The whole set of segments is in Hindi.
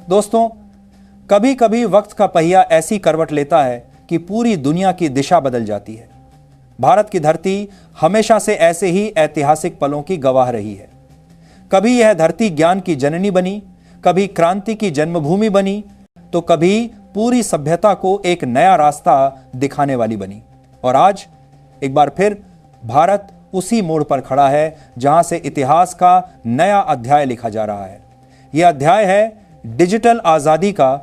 दोस्तों, कभी कभी वक्त का पहिया ऐसी करवट लेता है कि पूरी दुनिया की दिशा बदल जाती है। भारत की धरती हमेशा से ऐसे ही ऐतिहासिक पलों की गवाह रही है। कभी यह धरती ज्ञान की जननी बनी, कभी क्रांति की जन्मभूमि बनी, तो कभी पूरी सभ्यता को एक नया रास्ता दिखाने वाली बनी। और आज एक बार फिर भारत उसी मोड़ पर खड़ा है जहां से इतिहास का नया अध्याय लिखा जा रहा है। यह अध्याय है डिजिटल आजादी का,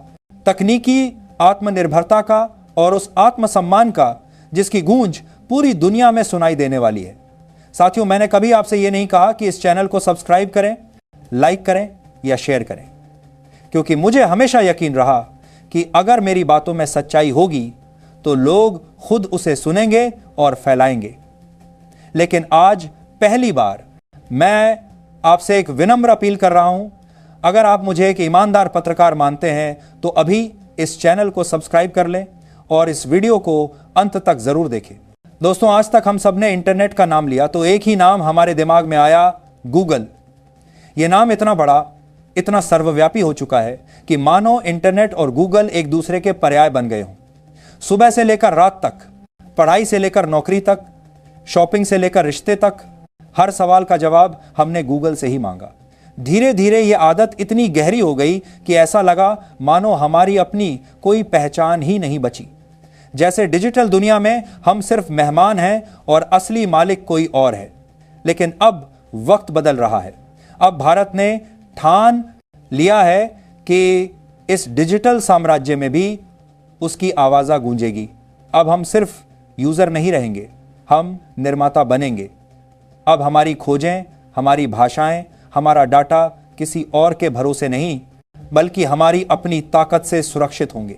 तकनीकी आत्मनिर्भरता का और उस आत्मसम्मान का जिसकी गूंज पूरी दुनिया में सुनाई देने वाली है। साथियों, मैंने कभी आपसे यह नहीं कहा कि इस चैनल को सब्सक्राइब करें, लाइक करें या शेयर करें, क्योंकि मुझे हमेशा यकीन रहा कि अगर मेरी बातों में सच्चाई होगी तो लोग खुद उसे सुनेंगे और फैलाएंगे। लेकिन आज पहली बार मैं आपसे एक विनम्र अपील कर रहा हूं। अगर आप मुझे एक ईमानदार पत्रकार मानते हैं तो अभी इस चैनल को सब्सक्राइब कर लें और इस वीडियो को अंत तक जरूर देखें। दोस्तों, आज तक हम सब ने इंटरनेट का नाम लिया तो एक ही नाम हमारे दिमाग में आया, गूगल। यह नाम इतना बड़ा, इतना सर्वव्यापी हो चुका है कि मानो इंटरनेट और गूगल एक दूसरे के पर्याय बन गए हों। सुबह से लेकर रात तक, पढ़ाई से लेकर नौकरी तक, शॉपिंग से लेकर रिश्ते तक, हर सवाल का जवाब हमने गूगल से ही मांगा। धीरे धीरे यह आदत इतनी गहरी हो गई कि ऐसा लगा मानो हमारी अपनी कोई पहचान ही नहीं बची। जैसे डिजिटल दुनिया में हम सिर्फ मेहमान हैं और असली मालिक कोई और है। लेकिन अब वक्त बदल रहा है। अब भारत ने ठान लिया है कि इस डिजिटल साम्राज्य में भी उसकी आवाज़ गूंजेगी। अब हम सिर्फ यूज़र नहीं रहेंगे, हम निर्माता बनेंगे। अब हमारी खोजें, हमारी भाषाएं, हमारा डाटा किसी और के भरोसे नहीं बल्कि हमारी अपनी ताकत से सुरक्षित होंगे।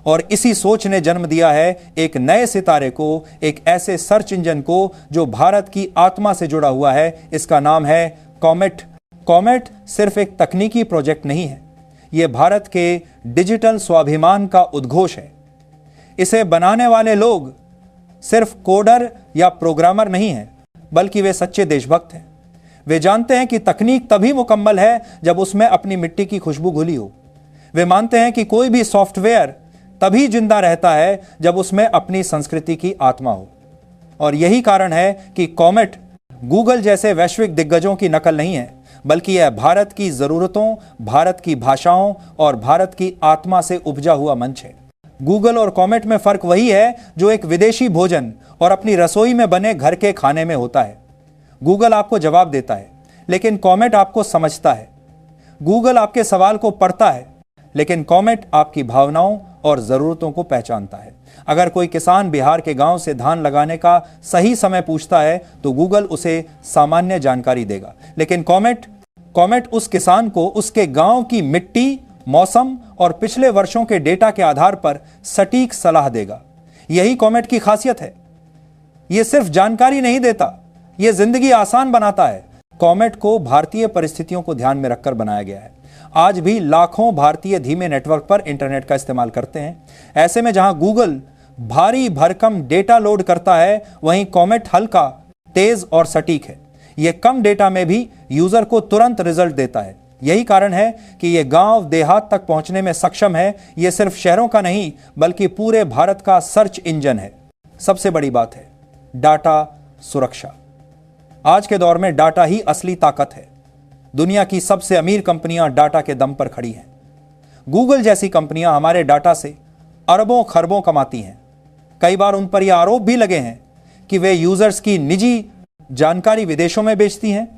और इसी सोच ने जन्म दिया है एक नए सितारे को, एक ऐसे सर्च इंजन को जो भारत की आत्मा से जुड़ा हुआ है। इसका नाम है कॉमेट। कॉमेट सिर्फ एक तकनीकी प्रोजेक्ट नहीं है, यह भारत के डिजिटल स्वाभिमान का उद्घोष है। इसे बनाने वाले लोग सिर्फ कोडर या प्रोग्रामर नहीं हैं, बल्कि वे सच्चे देशभक्त हैं। वे जानते हैं कि तकनीक तभी मुकम्मल है जब उसमें अपनी मिट्टी की खुशबू घुली हो। वे मानते हैं कि कोई भी सॉफ्टवेयर तभी जिंदा रहता है जब उसमें अपनी संस्कृति की आत्मा हो। और यही कारण है कि कॉमेट गूगल जैसे वैश्विक दिग्गजों की नकल नहीं है, बल्कि यह भारत की जरूरतों, भारत की भाषाओं और भारत की आत्मा से उपजा हुआ मंच है। गूगल और कॉमेट में फर्क वही है जो एक विदेशी भोजन और अपनी रसोई में बने घर के खाने में होता है। गूगल आपको जवाब देता है, लेकिन कॉमेट आपको समझता है। गूगल आपके सवाल को पढ़ता है, लेकिन कॉमेट आपकी भावनाओं और जरूरतों को पहचानता है। अगर कोई किसान बिहार के गांव से धान लगाने का सही समय पूछता है तो गूगल उसे सामान्य जानकारी देगा, लेकिन कॉमेट उस किसान को उसके गांव की मिट्टी, मौसम और पिछले वर्षों के डेटा के आधार पर सटीक सलाह देगा। यही कॉमेट की खासियत है। यह सिर्फ जानकारी नहीं देता, यह जिंदगी आसान बनाता है। कॉमेट को भारतीय परिस्थितियों को ध्यान में रखकर बनाया गया है। आज भी लाखों भारतीय धीमे नेटवर्क पर इंटरनेट का इस्तेमाल करते हैं। ऐसे में जहां गूगल भारी भरकम डेटा लोड करता है, वहीं कॉमेट हल्का, तेज और सटीक है। यह कम डेटा में भी यूजर को तुरंत रिजल्ट देता है। यही कारण है कि यह गांव देहात तक पहुंचने में सक्षम है। यह सिर्फ शहरों का नहीं बल्कि पूरे भारत का सर्च इंजन है। सबसे बड़ी बात है डाटा सुरक्षा। आज के दौर में डाटा ही असली ताकत है। दुनिया की सबसे अमीर कंपनियां डाटा के दम पर खड़ी हैं। गूगल जैसी कंपनियां हमारे डाटा से अरबों खरबों कमाती हैं। कई बार उन पर यह आरोप भी लगे हैं कि वे यूजर्स की निजी जानकारी विदेशों में बेचती हैं,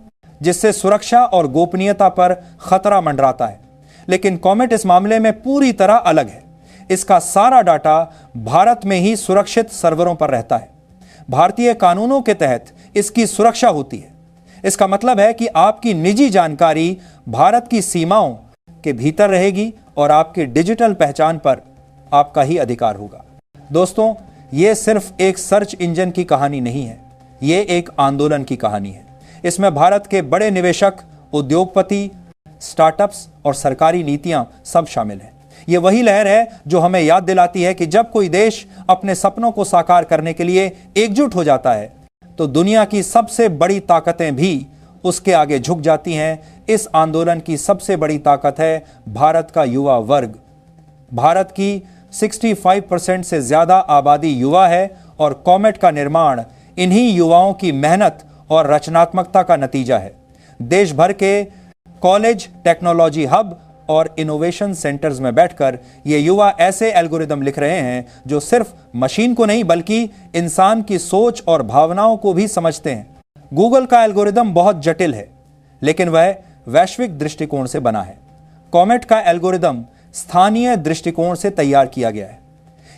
जिससे सुरक्षा और गोपनीयता पर खतरा मंडराता है। लेकिन कॉमेट इस मामले में पूरी तरह अलग है। इसका सारा डाटा भारत में ही सुरक्षित सर्वरों पर रहता है। भारतीय कानूनों के तहत इसकी सुरक्षा होती है। इसका मतलब है कि आपकी निजी जानकारी भारत की सीमाओं के भीतर रहेगी और आपकी डिजिटल पहचान पर आपका ही अधिकार होगा। दोस्तों, यह सिर्फ एक सर्च इंजन की कहानी नहीं है, यह एक आंदोलन की कहानी है। इसमें भारत के बड़े निवेशक, उद्योगपति, स्टार्टअप्स और सरकारी नीतियां सब शामिल हैं। यह वही लहर है जो हमें याद दिलाती है कि जब कोई देश अपने सपनों को साकार करने के लिए एकजुट हो जाता है तो दुनिया की सबसे बड़ी ताकतें भी उसके आगे झुक जाती हैं। इस आंदोलन की सबसे बड़ी ताकत है भारत का युवा वर्ग। भारत की 65% से ज्यादा आबादी युवा है और कॉमेट का निर्माण इन्हीं युवाओं की मेहनत और रचनात्मकता का नतीजा है। देश भर के कॉलेज, टेक्नोलॉजी हब और इनोवेशन सेंटर्स में बैठकर ये युवा ऐसे एल्गोरिदम लिख रहे हैं जो सिर्फ मशीन को नहीं बल्कि इंसान की सोच और भावनाओं को भी समझते हैं। गूगल का एल्गोरिदम बहुत जटिल है, लेकिन वह वैश्विक दृष्टिकोण से बना है। कॉमेट का एल्गोरिदम स्थानीय दृष्टिकोण से तैयार किया गया है।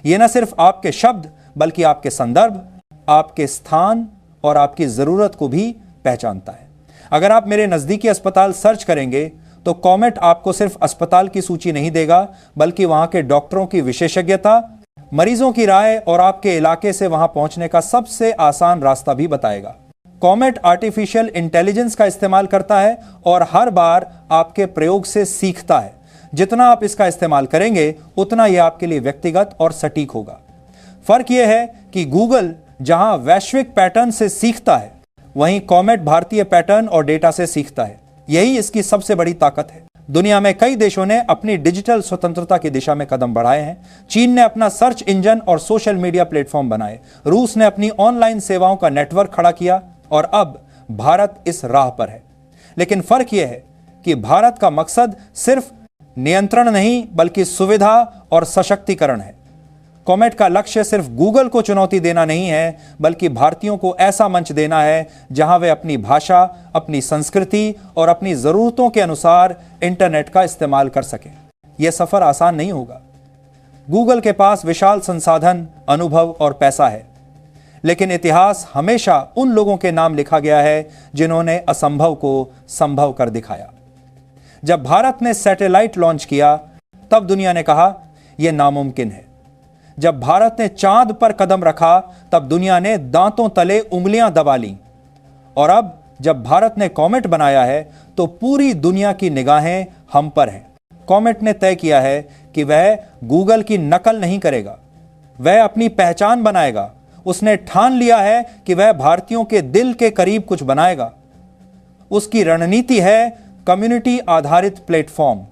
यह न सिर्फ आपके शब्द बल्कि आपके संदर्भ, आपके स्थान और आपकी जरूरत को भी पहचानता है। अगर आप मेरे नजदीकी अस्पताल सर्च करेंगे तो कॉमेट आपको सिर्फ अस्पताल की सूची नहीं देगा बल्कि वहां के डॉक्टरों की विशेषज्ञता, मरीजों की राय और आपके इलाके से वहां पहुंचने का सबसे आसान रास्ता भी बताएगा। कॉमेट आर्टिफिशियल इंटेलिजेंस का इस्तेमाल करता है और हर बार आपके प्रयोग से सीखता है। जितना आप इसका इस्तेमाल करेंगे उतना यह आपके लिए व्यक्तिगत और सटीक होगा। फर्क यह है कि गूगल जहां वैश्विक पैटर्न से सीखता है, वहीं कॉमेट भारतीय पैटर्न और डेटा से सीखता है। यही इसकी सबसे बड़ी ताकत है। दुनिया में कई देशों ने अपनी डिजिटल स्वतंत्रता की दिशा में कदम बढ़ाए हैं। चीन ने अपना सर्च इंजन और सोशल मीडिया प्लेटफॉर्म बनाए, रूस ने अपनी ऑनलाइन सेवाओं का नेटवर्क खड़ा किया और अब भारत इस राह पर है। लेकिन फर्क यह है कि भारत का मकसद सिर्फ नियंत्रण नहीं बल्कि सुविधा और सशक्तिकरण है। कॉमेट का लक्ष्य सिर्फ गूगल को चुनौती देना नहीं है बल्कि भारतीयों को ऐसा मंच देना है जहां वे अपनी भाषा, अपनी संस्कृति और अपनी जरूरतों के अनुसार इंटरनेट का इस्तेमाल कर सकें। यह सफर आसान नहीं होगा। गूगल के पास विशाल संसाधन, अनुभव और पैसा है, लेकिन इतिहास हमेशा उन लोगों के नाम लिखा गया है जिन्होंने असंभव को संभव कर दिखाया। जब भारत ने सैटेलाइट लॉन्च किया तब दुनिया ने कहा यह नामुमकिन है। जब भारत ने चांद पर कदम रखा तब दुनिया ने दांतों तले उंगलियां दबा लीं। और अब जब भारत ने कॉमेट बनाया है तो पूरी दुनिया की निगाहें हम पर हैं। कॉमेट ने तय किया है कि वह गूगल की नकल नहीं करेगा, वह अपनी पहचान बनाएगा। उसने ठान लिया है कि वह भारतीयों के दिल के करीब कुछ बनाएगा। उसकी रणनीति है कम्युनिटी आधारित प्लेटफॉर्म।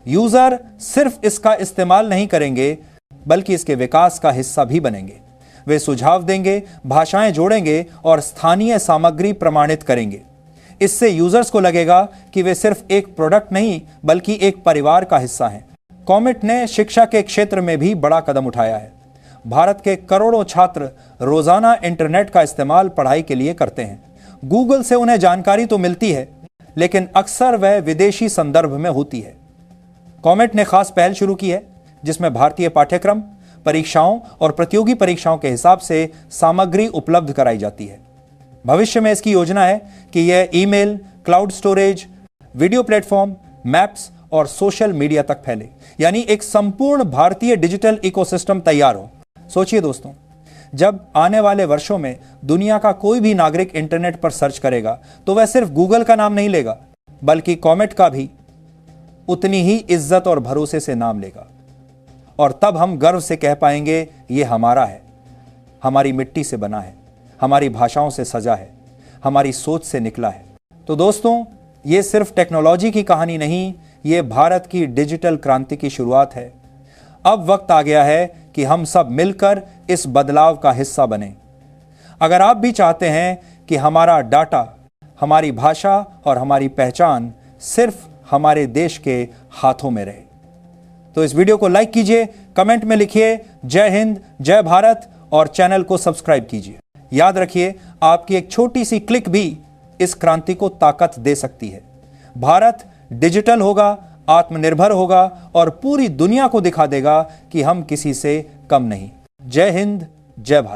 यूजर सिर्फ इसका इस्तेमाल नहीं करेंगे बल्कि इसके विकास का हिस्सा भी बनेंगे। वे सुझाव देंगे, भाषाएं जोड़ेंगे और स्थानीय सामग्री प्रमाणित करेंगे। इससे यूजर्स को लगेगा कि वे सिर्फ एक प्रोडक्ट नहीं बल्कि एक परिवार का हिस्सा हैं। कॉमेट ने शिक्षा के क्षेत्र में भी बड़ा कदम उठाया है। भारत के करोड़ों छात्र रोजाना इंटरनेट का इस्तेमाल पढ़ाई के लिए करते हैं। गूगल से उन्हें जानकारी तो मिलती है, लेकिन अक्सर वह विदेशी संदर्भ में होती है। कॉमेट ने खास पहल शुरू की है जिसमें भारतीय पाठ्यक्रम, परीक्षाओं और प्रतियोगी परीक्षाओं के हिसाब से सामग्री उपलब्ध कराई जाती है। भविष्य में इसकी योजना है कि यह email, cloud storage, video platform, maps और सोशल मीडिया तक फैले, यानी एक संपूर्ण भारतीय डिजिटल इकोसिस्टम तैयार हो। सोचिए दोस्तों, जब आने वाले वर्षों में दुनिया का कोई भी नागरिक इंटरनेट पर सर्च करेगा तो वह सिर्फ गूगल का नाम नहीं लेगा बल्कि कॉमेट का भी उतनी ही इज्जत और भरोसे से नाम लेगा। और तब हम गर्व से कह पाएंगे यह हमारा है, हमारी मिट्टी से बना है, हमारी भाषाओं से सजा है, हमारी सोच से निकला है। तो दोस्तों, ये सिर्फ टेक्नोलॉजी की कहानी नहीं, ये भारत की डिजिटल क्रांति की शुरुआत है। अब वक्त आ गया है कि हम सब मिलकर इस बदलाव का हिस्सा बने। अगर आप भी चाहते हैं कि हमारा डाटा, हमारी भाषा और हमारी पहचान सिर्फ हमारे देश के हाथों में रहे, तो इस वीडियो को लाइक कीजिए, कमेंट में लिखिए जय हिंद, जय भारत और चैनल को सब्सक्राइब कीजिए। याद रखिए, आपकी एक छोटी सी क्लिक भी इस क्रांति को ताकत दे सकती है। भारत डिजिटल होगा, आत्मनिर्भर होगा और पूरी दुनिया को दिखा देगा कि हम किसी से कम नहीं। जय हिंद, जय भारत।